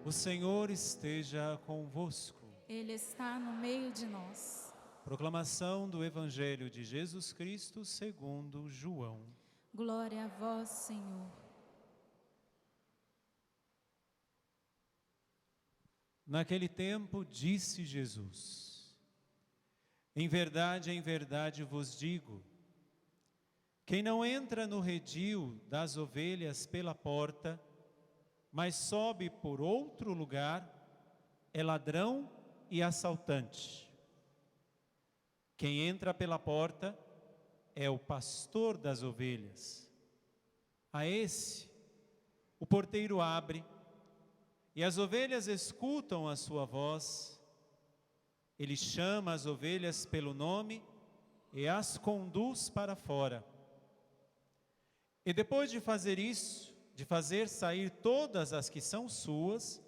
O Senhor esteja convosco. Ele está no meio de nós. Proclamação do Evangelho de Jesus Cristo segundo João. Glória a vós, Senhor. Naquele tempo disse Jesus: em verdade vos digo, quem não entra no redil das ovelhas pela porta, mas sobe por outro lugar, é ladrão e assaltante. Quem entra pela porta é o pastor das ovelhas. A esse, o porteiro abre, e as ovelhas escutam a sua voz. Ele chama as ovelhas pelo nome e as conduz para fora. E depois de fazer isso, de fazer sair todas as que são suas,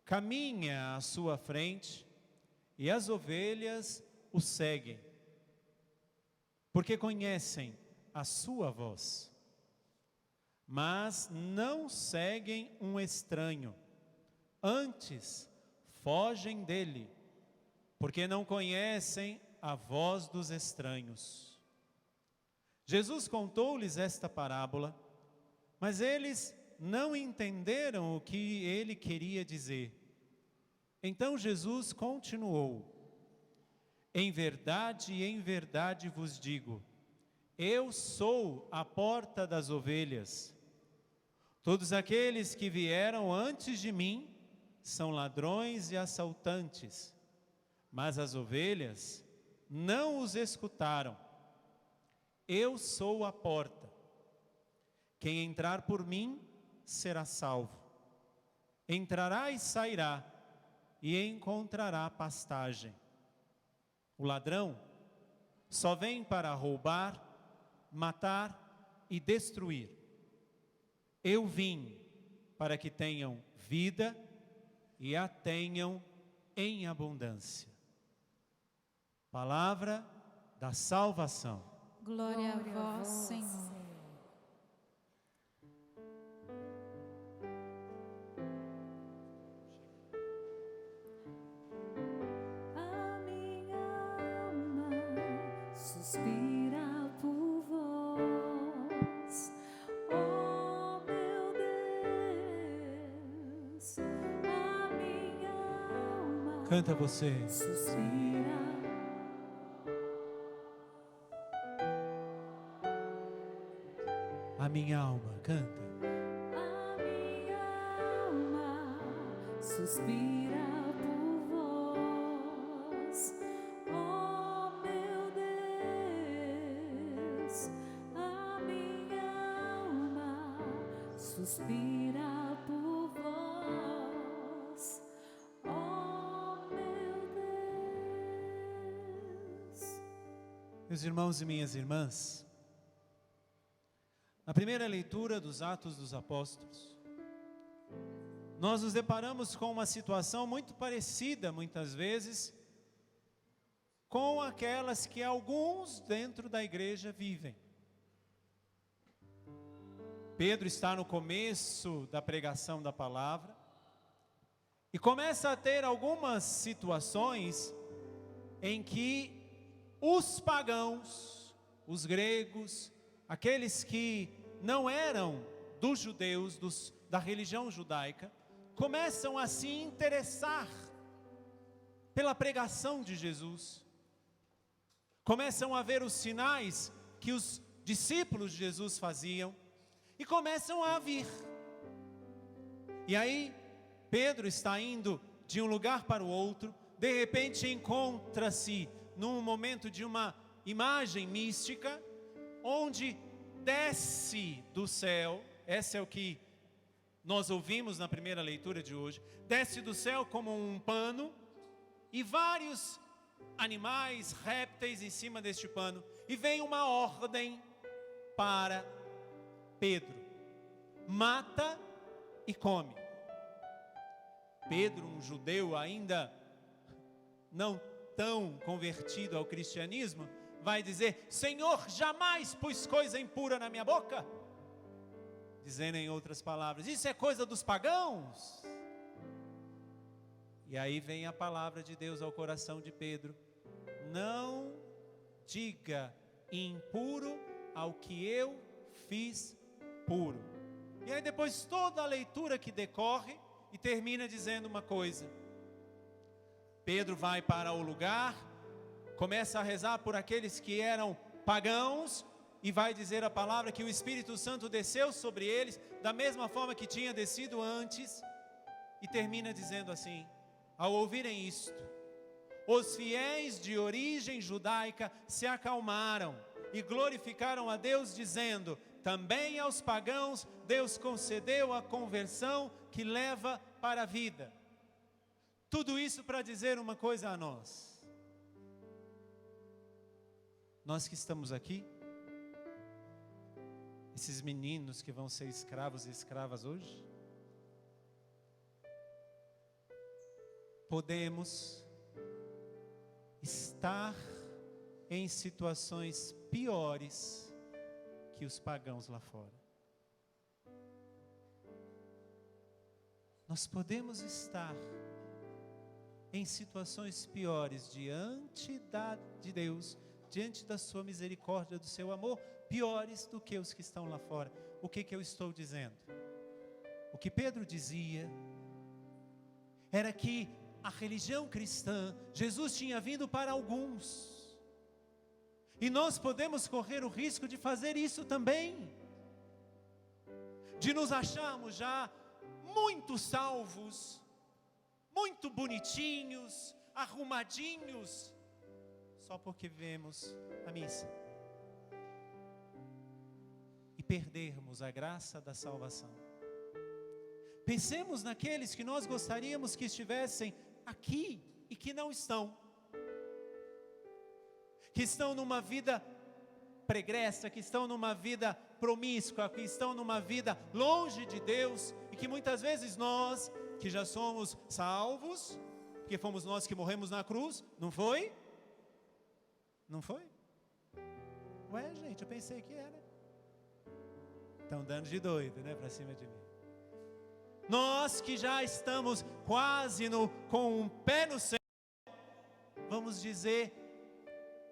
caminha à sua frente e as ovelhas o seguem, porque conhecem a sua voz. Mas não seguem um estranho, antes fogem dele, porque não conhecem a voz dos estranhos. Jesus contou-lhes esta parábola, mas eles não entenderam o que ele queria dizer. Então Jesus continuou: em verdade vos digo, eu sou a porta das ovelhas. Todos aqueles que vieram antes de mim são ladrões e assaltantes, mas as ovelhas não os escutaram. Eu sou a porta. Quem entrar por mim será salvo. Entrará e sairá e encontrará pastagem. O ladrão só vem para roubar, matar e destruir. Eu vim para que tenham vida e a tenham em abundância. Palavra da salvação. Glória a vós, Senhor. A minha alma suspira por vós, oh meu Deus. A minha alma Canta você. suspira. A minha alma canta. A minha alma suspira por vós, oh meu Deus. A minha alma suspira por vós, oh meu Deus. Meus irmãos e minhas irmãs, na primeira leitura dos Atos dos Apóstolos, nós nos deparamos com uma situação muito parecida, muitas vezes, com aquelas que alguns dentro da igreja vivem. Pedro está no começo da pregação da palavra e começa a ter algumas situações em que os pagãos, os gregos, aqueles que não eram dos judeus, da religião judaica, começam a se interessar pela pregação de Jesus. Começam a ver os sinais que os discípulos de Jesus faziam e começam a vir. E aí, Pedro está indo de um lugar para o outro, de repente encontra-se num momento de uma imagem mística, onde desce do céu, esse é o que nós ouvimos na primeira leitura de hoje, desce do céu como um pano, e vários animais, répteis em cima deste pano, e vem uma ordem para Pedro: mata e come. Pedro, um judeu ainda não tão convertido ao cristianismo, vai dizer: Senhor, jamais pus coisa impura na minha boca. Dizendo em outras palavras, isso é coisa dos pagãos. E aí vem a palavra de Deus ao coração de Pedro: não diga impuro ao que eu fiz puro. E aí depois toda a leitura que decorre e termina dizendo uma coisa. Pedro vai para o lugar, começa a rezar por aqueles que eram pagãos, e vai dizer a palavra que o Espírito Santo desceu sobre eles, da mesma forma que tinha descido antes, e termina dizendo assim: ao ouvirem isto, os fiéis de origem judaica se acalmaram e glorificaram a Deus, dizendo: também aos pagãos Deus concedeu a conversão que leva para a vida. Tudo isso para dizer uma coisa a nós. Nós que estamos aqui, esses meninos que vão ser escravos e escravas hoje, podemos estar em situações piores que os pagãos lá fora. Nós podemos estar em situações piores diante de Deus, diante da sua misericórdia, do seu amor, piores do que os que estão lá fora. O que eu estou dizendo? O que Pedro dizia era que a religião cristã, Jesus tinha vindo para alguns, e nós podemos correr o risco de fazer isso também, de nos acharmos já muito salvos, muito bonitinhos, arrumadinhos, só porque vemos a missa, e perdermos a graça da salvação. Pensemos naqueles que nós gostaríamos que estivessem aqui e que não estão, que estão numa vida pregressa, que estão numa vida promíscua, que estão numa vida longe de Deus, e que muitas vezes nós, que já somos salvos, porque fomos nós que morremos na cruz, não foi? Não foi? Ué, gente, eu pensei que era. Estão dando de doido, né, para cima de mim. Nós que já estamos quase com um pé no céu, vamos dizer,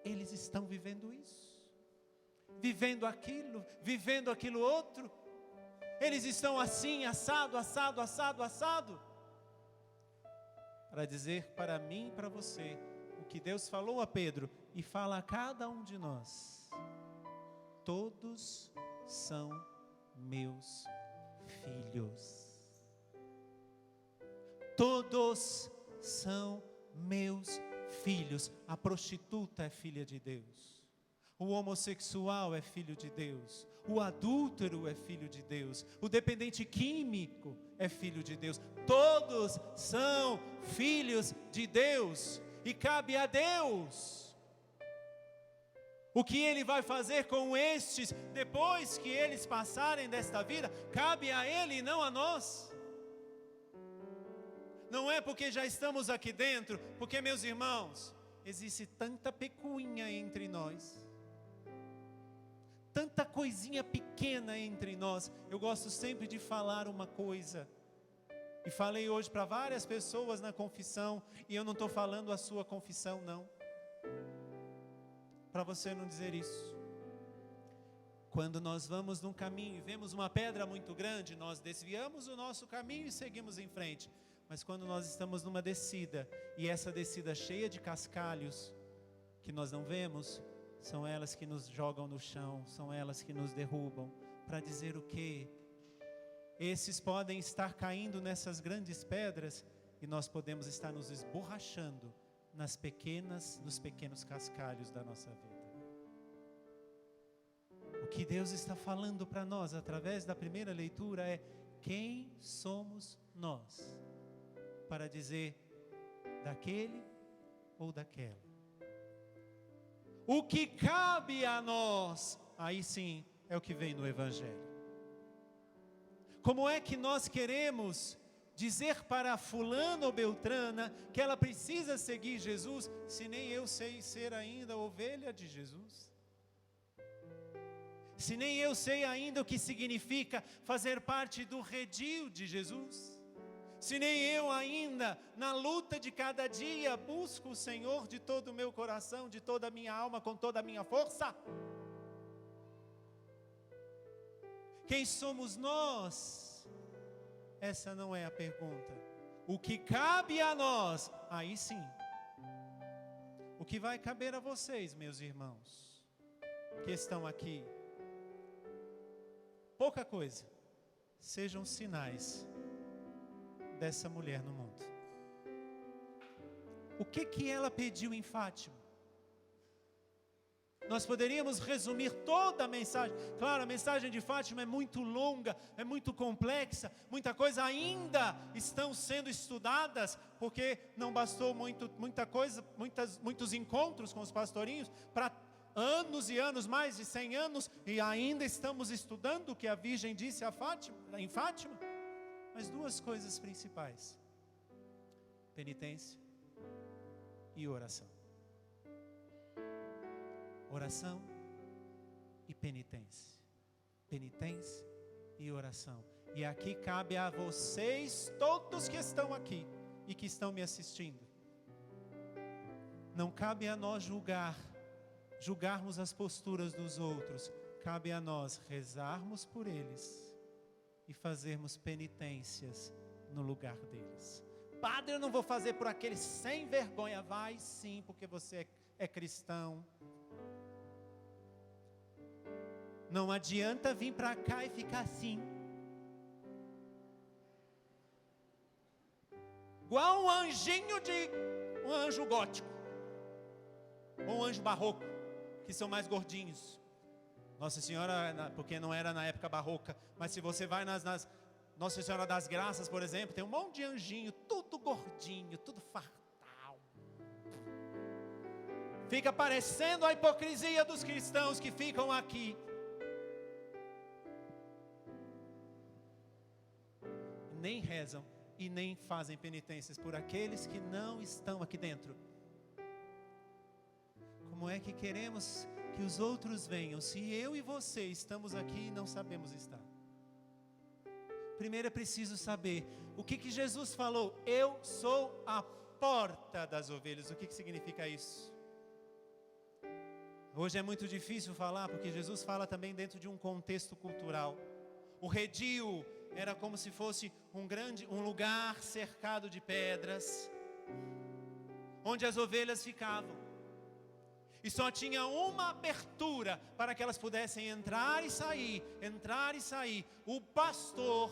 eles estão vivendo isso, vivendo aquilo outro, eles estão assim, assado, assado, assado, assado, para dizer para mim e para você, o que Deus falou a Pedro, e fala a cada um de nós: todos são meus filhos. Todos são meus filhos. A prostituta é filha de Deus, o homossexual é filho de Deus, o adúltero é filho de Deus, o dependente químico é filho de Deus. Todos são filhos de Deus, e cabe a Deus o que Ele vai fazer com estes depois que eles passarem desta vida. Cabe a Ele e não a nós. Não é porque já estamos aqui dentro, porque, meus irmãos, existe tanta picuinha entre nós, tanta coisinha pequena entre nós. Eu gosto sempre de falar uma coisa, e falei hoje para várias pessoas na confissão, e eu não estou falando a sua confissão não, para você não dizer isso. Quando nós vamos num caminho e vemos uma pedra muito grande, nós desviamos o nosso caminho e seguimos em frente. Mas quando nós estamos numa descida, e essa descida cheia de cascalhos, que nós não vemos, são elas que nos jogam no chão, são elas que nos derrubam, para dizer o quê? Esses podem estar caindo nessas grandes pedras, e nós podemos estar nos esborrachando nos pequenos cascalhos da nossa vida. O que Deus está falando para nós, através da primeira leitura, é: quem somos nós para dizer daquele ou daquela? O que cabe a nós, aí sim, é o que vem no Evangelho. Como é que nós queremos dizer para fulana ou beltrana que ela precisa seguir Jesus, se nem eu sei ser ainda ovelha de Jesus? Se nem eu sei ainda o que significa fazer parte do redil de Jesus? se nem eu ainda, na luta de cada dia, busco o Senhor de todo o meu coração, de toda a minha alma, com toda a minha força? Quem somos nós? Essa não é a pergunta. O que cabe a nós, aí sim. O que vai caber a vocês, meus irmãos, que estão aqui? Pouca coisa. Sejam sinais dessa mulher no mundo. O que ela pediu em Fátima? Nós poderíamos resumir toda a mensagem. Claro, a mensagem de Fátima é muito longa, é muito complexa, muita coisa ainda estão sendo estudadas, porque não bastou muitos encontros com os pastorinhos para anos e anos, mais de 100 anos, e ainda estamos estudando o que a Virgem disse em Fátima. Mas duas coisas principais: penitência e oração. Oração e penitência. Penitência e oração. E aqui cabe a vocês, todos que estão aqui e que estão me assistindo. Não cabe a nós julgarmos as posturas dos outros. Cabe a nós rezarmos por eles e fazermos penitências no lugar deles. Padre, eu não vou fazer por aquele sem vergonha. Vai sim, porque você é cristão. Não adianta vir para cá e ficar assim, igual um anjo gótico, ou um anjo barroco, que são mais gordinhos. Nossa Senhora, porque não era na época barroca, mas se você vai nas Nossa Senhora das Graças, por exemplo, tem um monte de anjinho, tudo gordinho, tudo fartal. Fica parecendo a hipocrisia dos cristãos que ficam aqui. Nem rezam e nem fazem penitências por aqueles que não estão aqui dentro. Como é que queremos que os outros venham, se eu e você estamos aqui e não sabemos estar? Primeiro é preciso saber o que Jesus falou: eu sou a porta das ovelhas. O que significa isso? Hoje é muito difícil falar, porque Jesus fala também dentro de um contexto cultural. O redil era como se fosse um lugar cercado de pedras, onde as ovelhas ficavam. E só tinha uma abertura para que elas pudessem entrar e sair, entrar e sair. O pastor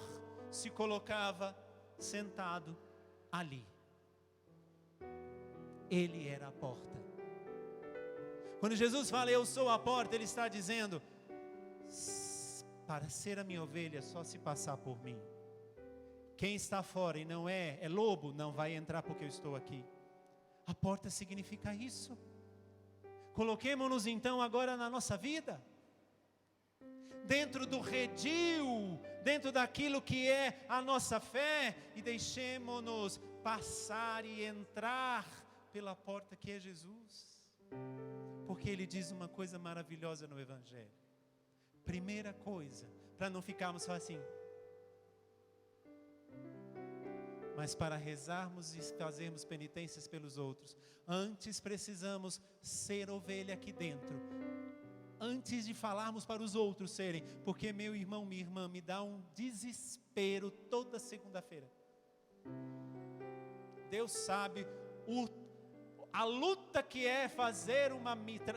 se colocava sentado ali. Ele era a porta. Quando Jesus fala, eu sou a porta, Ele está dizendo, para ser a minha ovelha, só se passar por mim. Quem está fora e não é lobo, não vai entrar porque eu estou aqui. A porta significa isso. Coloquemo-nos então agora na nossa vida, dentro do redil, dentro daquilo que é a nossa fé, e deixemo-nos passar e entrar pela porta que é Jesus. Porque Ele diz uma coisa maravilhosa no Evangelho. Primeira coisa, para não ficarmos só assim, mas para rezarmos e fazermos penitências pelos outros, antes precisamos ser ovelha aqui dentro, antes de falarmos para os outros serem, porque meu irmão, minha irmã, me dá um desespero toda segunda-feira. Deus sabe a luta que é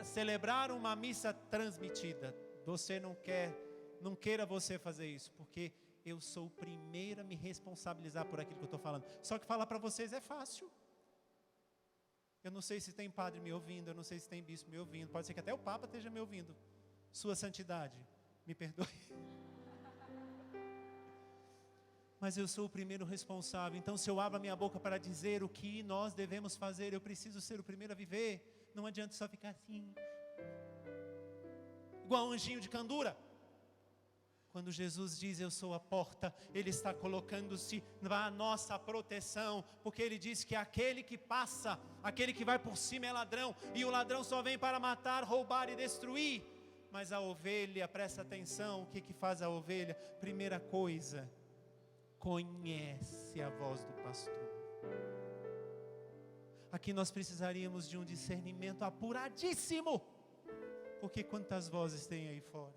celebrar uma missa transmitida. Você não queira você fazer isso, porque eu sou o primeiro a me responsabilizar por aquilo que eu estou falando. Só que falar para vocês é fácil. Eu não sei se tem padre me ouvindo, eu não sei se tem bispo me ouvindo, pode ser que até o Papa esteja me ouvindo. Sua Santidade, me perdoe. Mas eu sou o primeiro responsável. Então, se eu abro a minha boca para dizer o que nós devemos fazer, eu preciso ser o primeiro a viver. Não adianta só ficar assim, igual um anjinho de candura. Quando Jesus diz eu sou a porta, Ele está colocando-se na nossa proteção, porque Ele diz que aquele que passa, aquele que vai por cima é ladrão, e o ladrão só vem para matar, roubar e destruir. Mas a ovelha, presta atenção, o que faz a ovelha? Primeira coisa, conhece a voz do pastor. Aqui nós precisaríamos de um discernimento apuradíssimo, porque quantas vozes tem aí fora?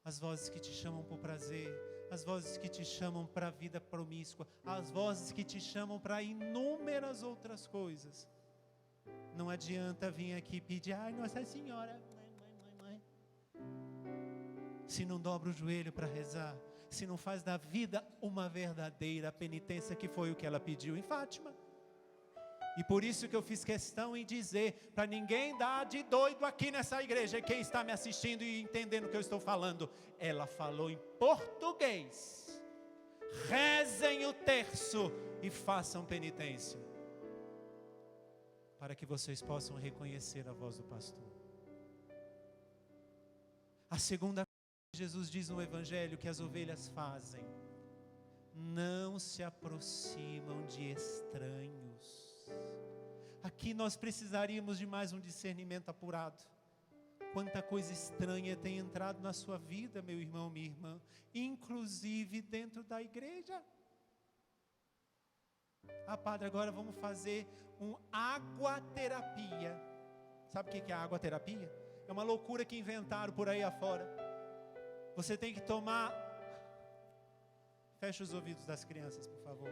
As vozes que te chamam por prazer, as vozes que te chamam para a vida promíscua, as vozes que te chamam para inúmeras outras coisas. Não adianta vir aqui pedir, ai, Nossa Senhora, mãe. Se não dobra o joelho para rezar, se não faz da vida uma verdadeira penitência, que foi o que ela pediu em Fátima. E por isso que eu fiz questão em dizer, para ninguém dar de doido aqui nessa igreja, quem está me assistindo e entendendo o que eu estou falando, ela falou em português: rezem o terço e façam penitência, para que vocês possam reconhecer a voz do pastor. A segunda coisa que Jesus diz no Evangelho que as ovelhas fazem: não se aproximam de estranhos. Aqui nós precisaríamos de mais um discernimento apurado. Quanta coisa estranha tem entrado na sua vida, meu irmão, minha irmã, inclusive dentro da igreja. Padre, agora vamos fazer um aguaterapia. Sabe o que é aguaterapia? É uma loucura que inventaram por aí afora. Você tem que tomar... Feche os ouvidos das crianças, por favor.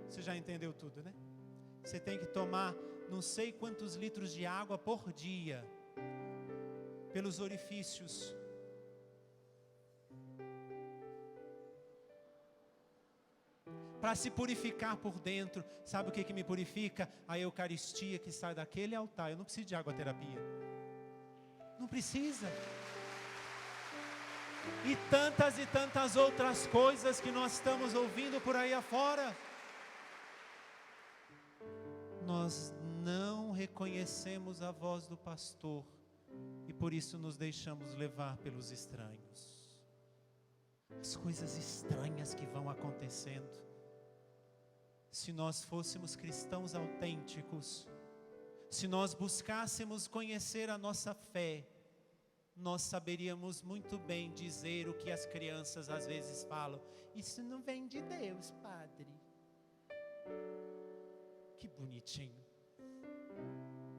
Você já entendeu tudo, né? Você tem que tomar não sei quantos litros de água por dia, pelos orifícios. Para se purificar por dentro. Sabe o que me purifica? A Eucaristia que sai daquele altar. Eu não preciso de aguaterapia. Não precisa. E tantas outras coisas que nós estamos ouvindo por aí afora. Nós não reconhecemos a voz do pastor e por isso nos deixamos levar pelos estranhos. As coisas estranhas que vão acontecendo. Se nós fôssemos cristãos autênticos, se nós buscássemos conhecer a nossa fé, nós saberíamos muito bem dizer o que as crianças às vezes falam: isso não vem de Deus, padre. Que bonitinho.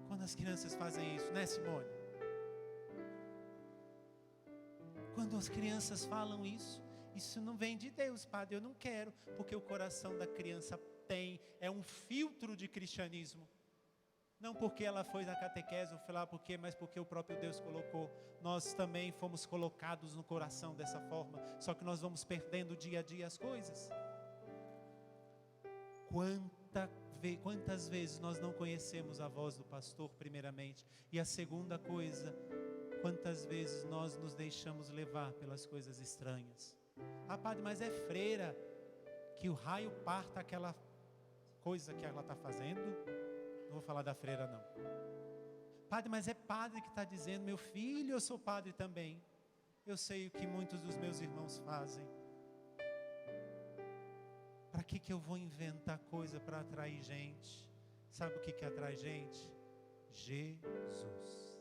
Quando as crianças fazem isso, né, Simone? Quando as crianças falam isso não vem de Deus, padre, eu não quero, porque o coração da criança é um filtro de cristianismo. Não porque ela foi na catequese, ou sei lá por quê, mas porque o próprio Deus colocou. Nós também fomos colocados no coração dessa forma, só que nós vamos perdendo dia a dia as coisas. Quantas vezes nós não conhecemos a voz do pastor, primeiramente? E a segunda coisa, quantas vezes nós nos deixamos levar pelas coisas estranhas? Padre, mas é freira, que o raio parta aquela coisa que ela está fazendo. Não vou falar da freira não. Padre, mas é padre que está dizendo: meu filho, eu sou padre também. Eu sei o que muitos dos meus irmãos fazem. Para que eu vou inventar coisa para atrair gente? Sabe o que atrai gente? Jesus.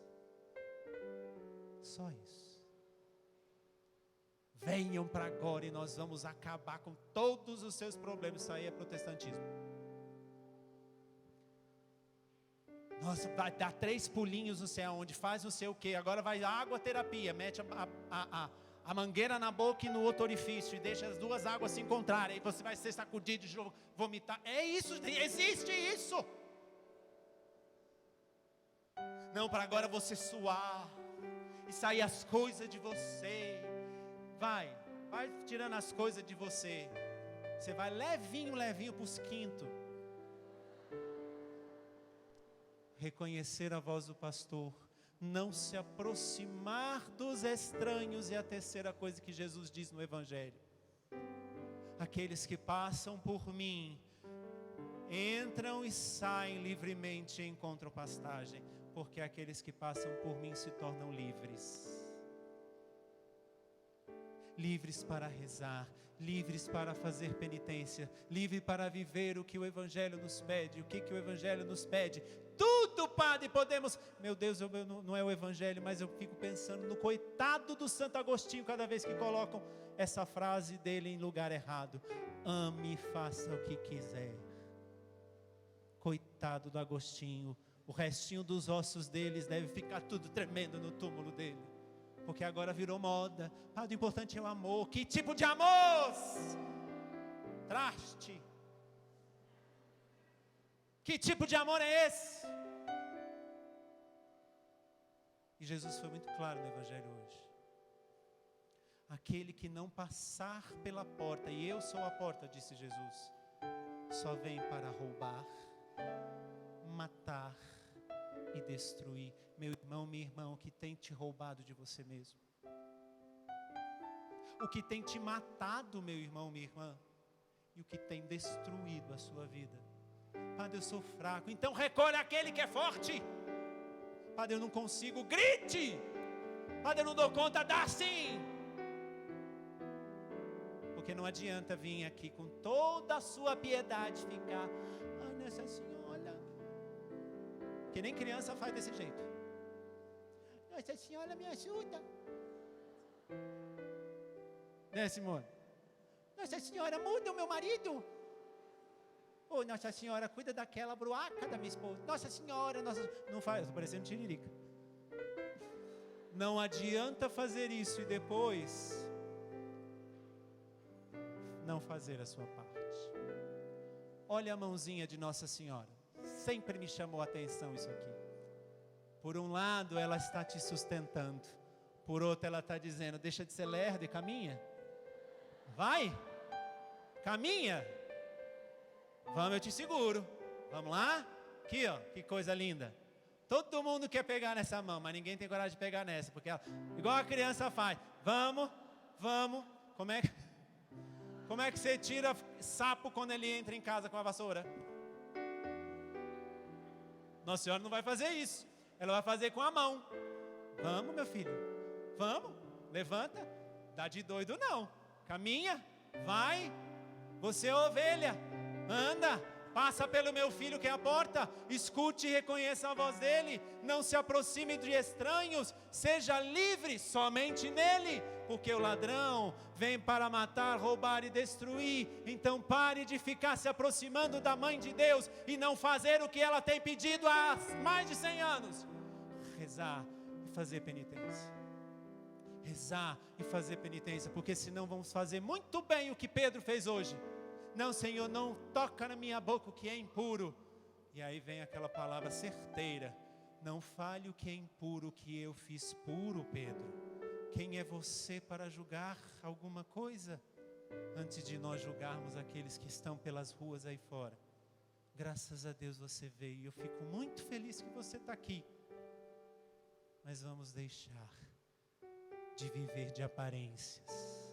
Só isso. Venham para agora e nós vamos acabar com todos os seus problemas. Isso aí é protestantismo. Nossa, vai dar 3 pulinhos não sei aonde, faz não sei o que. Agora vai a aguaterapia, mete a mangueira na boca e no outro orifício e deixa as duas águas se encontrarem. Aí você vai ser sacudido de vomitar. É isso, existe isso. Não, para agora você suar e sair as coisas de você. Vai tirando as coisas de você. Você vai levinho para os quintos. Reconhecer a voz do pastor, não se aproximar dos estranhos, e a terceira coisa que Jesus diz no Evangelho: aqueles que passam por mim entram e saem livremente e encontram pastagem, porque aqueles que passam por mim se tornam livres. Livres para rezar, livres para fazer penitência, livres para viver o que o Evangelho nos pede. O que o Evangelho nos pede? Tudo tudo, Padre, podemos... Meu Deus, não é o evangelho, mas eu fico pensando no coitado do Santo Agostinho, cada vez que colocam essa frase dele em lugar errado. Ame e faça o que quiser. Coitado do Agostinho, o restinho dos ossos deles deve ficar tudo tremendo no túmulo dele. Porque agora virou moda. Padre, o importante é o amor. Que tipo de amor? Traste. Que tipo de amor é esse? E Jesus foi muito claro no evangelho hoje. Aquele que não passar pela porta, e eu sou a porta, disse Jesus, só vem para roubar, matar e destruir. Meu irmão, minha irmã, o que tem te roubado de você mesmo? O que tem te matado, meu irmão, minha irmã? E o que tem destruído a sua vida? Padre, eu sou fraco. Então recolhe aquele que é forte. Padre, eu não consigo. Grite. Padre, eu não dou conta. Dá sim. Porque não adianta vir aqui com toda a sua piedade ficar: ah, Nossa Senhora. Que nem criança faz desse jeito. Nossa Senhora, me ajuda. Né, Simone? Nossa Senhora, muda o meu marido. Oh, Nossa Senhora, cuida daquela bruaca da minha esposa. Nossa Senhora, não faz, estou parecendo tiririca. Não adianta fazer isso e depois não fazer a sua parte. Olha a mãozinha de Nossa Senhora. Sempre me chamou a atenção isso aqui. Por um lado, ela está te sustentando. Por outro, ela está dizendo: deixa de ser lerdo e caminha. Vai, caminha. Vamos, eu te seguro. Vamos lá? Aqui, ó, que coisa linda. Todo mundo quer pegar nessa mão, mas ninguém tem coragem de pegar nessa, porque ela, igual a criança faz. Vamos. Como é que você tira sapo quando ele entra em casa com a vassoura? Nossa Senhora não vai fazer isso. Ela vai fazer com a mão. Vamos, meu filho. Vamos. Levanta. Dá de doido não. Caminha. Vai. Você é ovelha. Anda, passa pelo meu filho que é a porta, escute e reconheça a voz dele, não se aproxime de estranhos, seja livre somente nele, porque o ladrão vem para matar, roubar e destruir. Então pare de ficar se aproximando da mãe de Deus e não fazer o que ela tem pedido há mais de 100 anos. Rezar e fazer penitência. Rezar e fazer penitência, porque senão vamos fazer muito bem o que Pedro fez hoje. Não, Senhor, não toca na minha boca o que é impuro. E aí vem aquela palavra certeira: não fale o que é impuro, o que eu fiz puro, Pedro. Quem é você para julgar alguma coisa? Antes de nós julgarmos aqueles que estão pelas ruas aí fora. Graças a Deus você veio. Eu fico muito feliz que você está aqui. Mas vamos deixar de viver de aparências.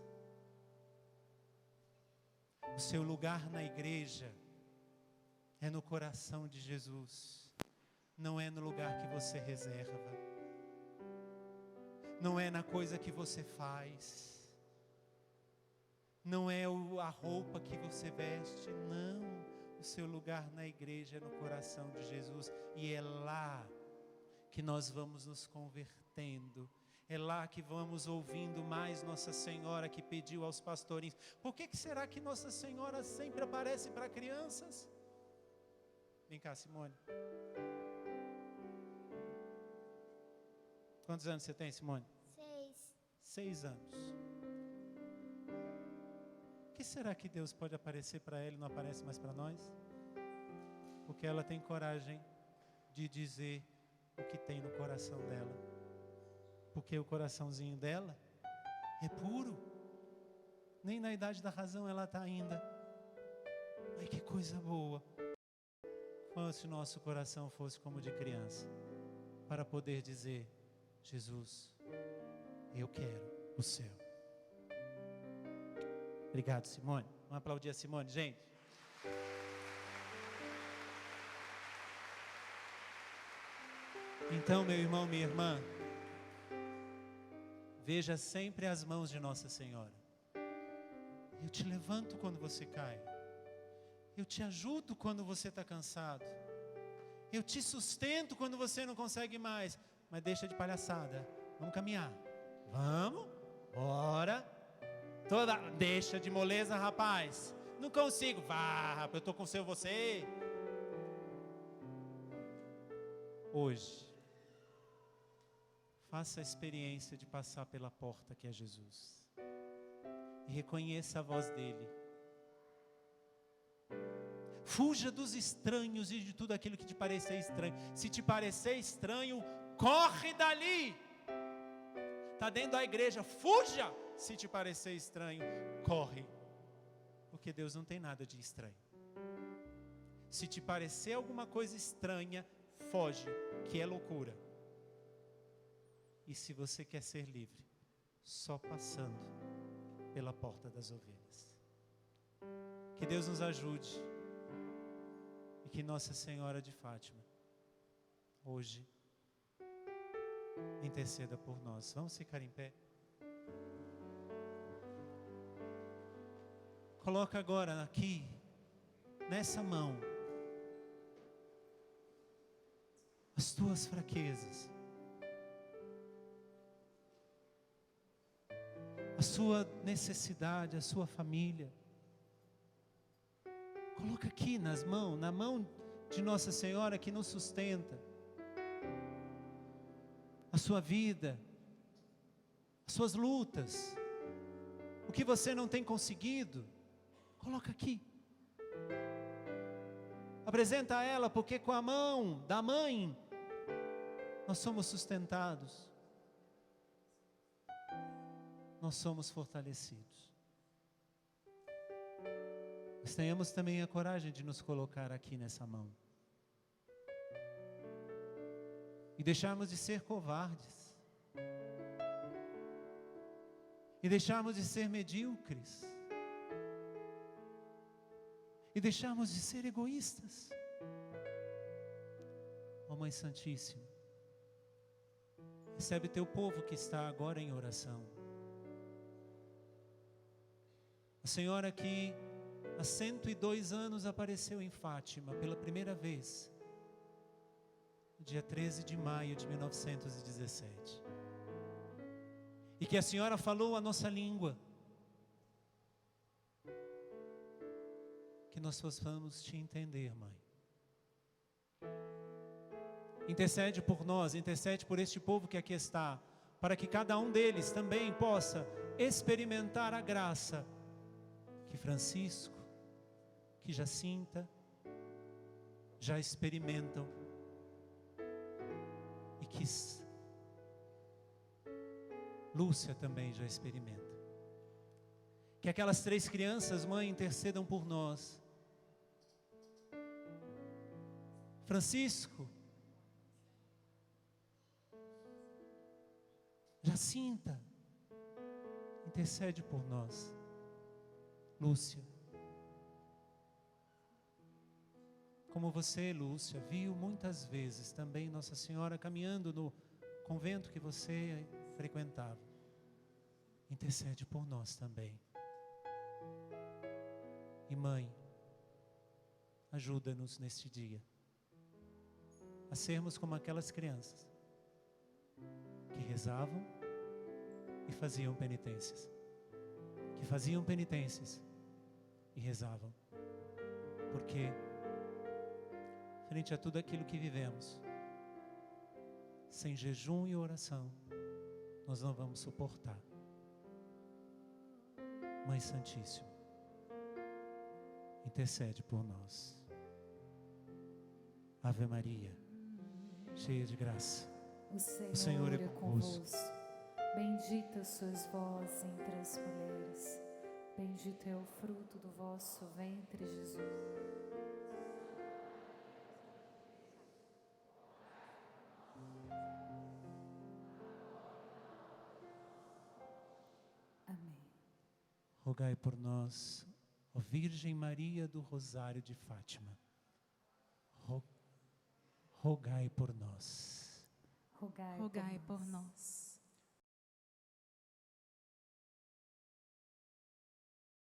O seu lugar na igreja é no coração de Jesus. Não é no lugar que você reserva. Não é na coisa que você faz. Não é a roupa que você veste. Não. O seu lugar na igreja é no coração de Jesus. E é lá que nós vamos nos convertendo. É lá que vamos ouvindo mais Nossa Senhora, que pediu aos pastorinhos. Por que será que Nossa Senhora sempre aparece para crianças? Vem cá, Simone. Quantos anos você tem, Simone? 6. 6 anos. O que será que Deus pode aparecer para ela e não aparece mais para nós? Porque ela tem coragem de dizer o que tem no coração dela. Porque o coraçãozinho dela é puro. Nem na idade da razão ela está ainda. Ai, que coisa boa. Como se nosso coração fosse como de criança. Para poder dizer: Jesus, eu quero o céu. Obrigado, Simone. Vamos aplaudir a Simone, gente. Então, meu irmão, minha irmã, veja sempre as mãos de Nossa Senhora. Eu te levanto quando você cai. Eu te ajudo quando você está cansado. Eu te sustento quando você não consegue mais. Mas deixa de palhaçada. Vamos caminhar. Vamos. Bora. Deixa de moleza, rapaz. Não consigo. Vá, rapaz, eu estou com você. Hoje, faça a experiência de passar pela porta que é Jesus. E reconheça a voz dele. Fuja dos estranhos e de tudo aquilo que te parecer estranho. Se te parecer estranho, corre dali. Está dentro da igreja, fuja. Se te parecer estranho, corre. Porque Deus não tem nada de estranho. Se te parecer alguma coisa estranha, foge, que é loucura. E se você quer ser livre, só passando pela porta das ovelhas. Que Deus nos ajude. E que Nossa Senhora de Fátima, hoje, interceda por nós. Vamos ficar em pé. Coloca agora aqui, nessa mão, as tuas fraquezas, a sua necessidade, a sua família. Coloca aqui na mão de Nossa Senhora que nos sustenta. A sua vida, as suas lutas, o que você não tem conseguido, coloca aqui. Apresenta a ela, porque com a mão da mãe, nós somos sustentados. Nós somos fortalecidos. Mas tenhamos também a coragem de nos colocar aqui nessa mão. E deixarmos de ser covardes. E deixarmos de ser medíocres. E deixarmos de ser egoístas. Ó Mãe Santíssima, recebe teu povo que está agora em oração. A Senhora que há 102 anos apareceu em Fátima pela primeira vez, no dia 13 de maio de 1917. E que a Senhora falou a nossa língua. Que nós possamos te entender, Mãe. Intercede por nós, intercede por este povo que aqui está, para que cada um deles também possa experimentar a graça que Francisco, que Jacinta já experimentam e que Lúcia também já experimenta. Que aquelas 3 crianças, Mãe, intercedam por nós. Francisco, Jacinta, intercede por nós. Lúcia, como você, Lúcia, viu muitas vezes também Nossa Senhora caminhando no convento que você frequentava, intercede por nós também. E Mãe, ajuda-nos neste dia a sermos como aquelas crianças que rezavam e faziam penitências, e rezavam, porque frente a tudo aquilo que vivemos, sem jejum e oração, nós não vamos suportar. Mãe Santíssima, intercede por nós. Ave Maria, cheia de graça, o Senhor é convosco. Bendita sois vós entre as mulheres, bendito é o fruto do vosso ventre, Jesus. Amém. Rogai por nós, ó Virgem Maria do Rosário de Fátima. Rogai por nós. Rogai por nós.